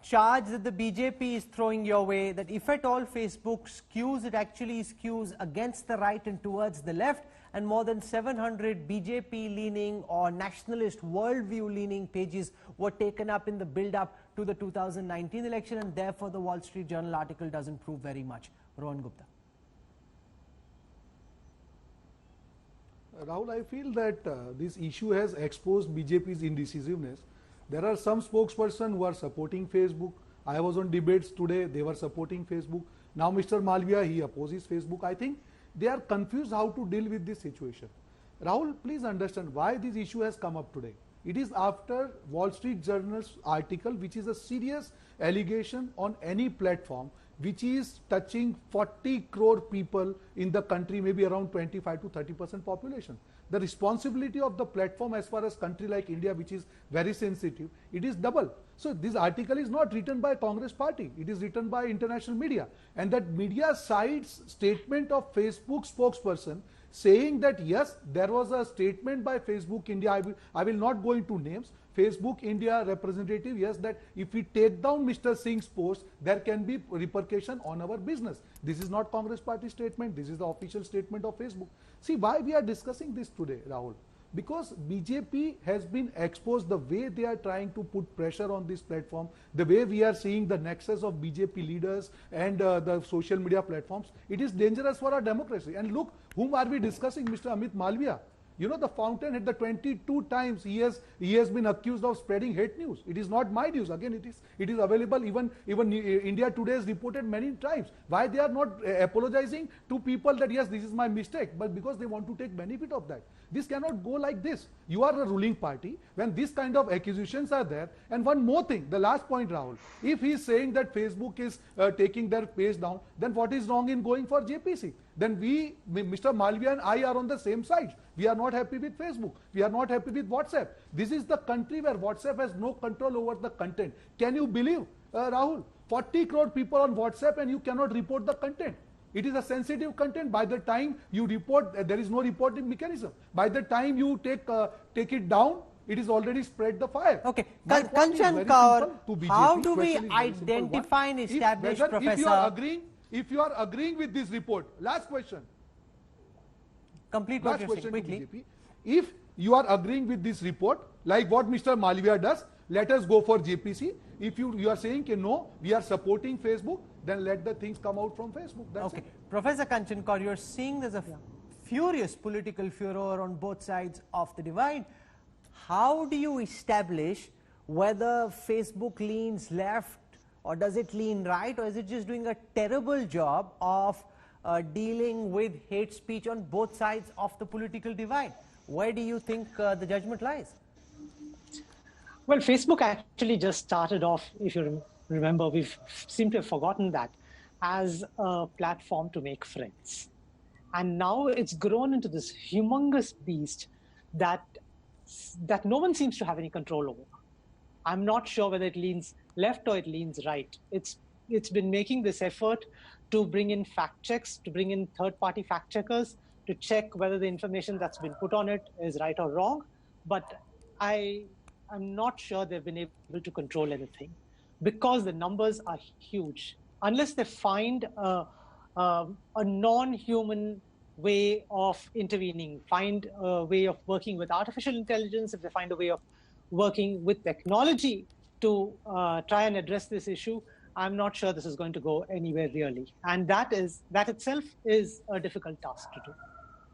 charge that the BJP is throwing your way, that if at all Facebook skews, it actually skews against the right and towards the left, and more than 700 BJP-leaning or nationalist worldview-leaning pages were taken up in the build-up to the 2019 election, and therefore the Wall Street Journal article doesn't prove very much. Rohan Gupta. Rahul, I feel that this issue has exposed BJP's indecisiveness. There are some spokespersons who are supporting Facebook. I was on debates today, they were supporting Facebook. Now Mr. Malviya, he opposes Facebook. I think they are confused how to deal with this situation. Rahul, please understand why this issue has come up today. It is after Wall Street Journal's article, which is a serious allegation on any platform, which is touching 40 crore people in the country, maybe around 25 to 30% population. The responsibility of the platform as far as country like India, which is very sensitive, it is double. So this article is not written by Congress party, it is written by international media. And that media cites statement of Facebook spokesperson saying that yes, there was a statement by Facebook India, I will not go into names, Facebook India representative, yes, that if we take down Mr. Singh's post, there can be repercussion on our business. This is not Congress party statement, this is the official statement of Facebook. See why we are discussing this today, Rahul? Because BJP has been exposed, the way they are trying to put pressure on this platform, the way we are seeing the nexus of BJP leaders and the social media platforms, it is dangerous for our democracy. And look, whom are we discussing? Mr. Amit Malviya. You know, the Fountainhead, the 22 times he has been accused of spreading hate news. It is not my news. Again, it is available. Even India Today has reported many times. Why they are not apologizing to people that yes, this is my mistake, but because they want to take benefit of that. This cannot go like this. You are a ruling party when this kind of accusations are there. And one more thing, the last point, Rahul. If he is saying that Facebook is taking their page down, then what is wrong in going for JPC? Then Mr. Malviya and I are on the same side. We are not happy with Facebook. We are not happy with WhatsApp. This is the country where WhatsApp has no control over the content. Can you believe, Rahul? 40 crore people on WhatsApp and you cannot report the content. It is a sensitive content. By the time you report, there is no reporting mechanism. By the time you take it down, it is already spread the fire. Okay, Kanchan Kaur, how do we identify and establish, Professor? If you are agreeing with this report, last question. Complete what you're saying, quickly. BJP, if you are agreeing with this report, like what Mr. Malviya does, let us go for JPC. If you are saying no, we are supporting Facebook, then let the things come out from Facebook. That's okay. It. Professor Kanchan Kaur, you're seeing there's a furious political furor on both sides of the divide. How do you establish whether Facebook leans left or does it lean right, or is it just doing a terrible job of dealing with hate speech on both sides of the political divide? Where do you think the judgment lies? Well, Facebook actually just started off, if you remember, we seem to have forgotten that, as a platform to make friends. And now it's grown into this humongous beast that no one seems to have any control over. I'm not sure whether it leans left or it leans right. It's been making this effort to bring in fact checks, to bring in third-party fact checkers, to check whether the information that's been put on it is right or wrong. But I'm not sure they've been able to control anything because the numbers are huge. Unless they find a non-human way of intervening, find a way of working with artificial intelligence, if they find a way of working with technology to try and address this issue, I'm not sure this is going to go anywhere really. And that itself is a difficult task to do.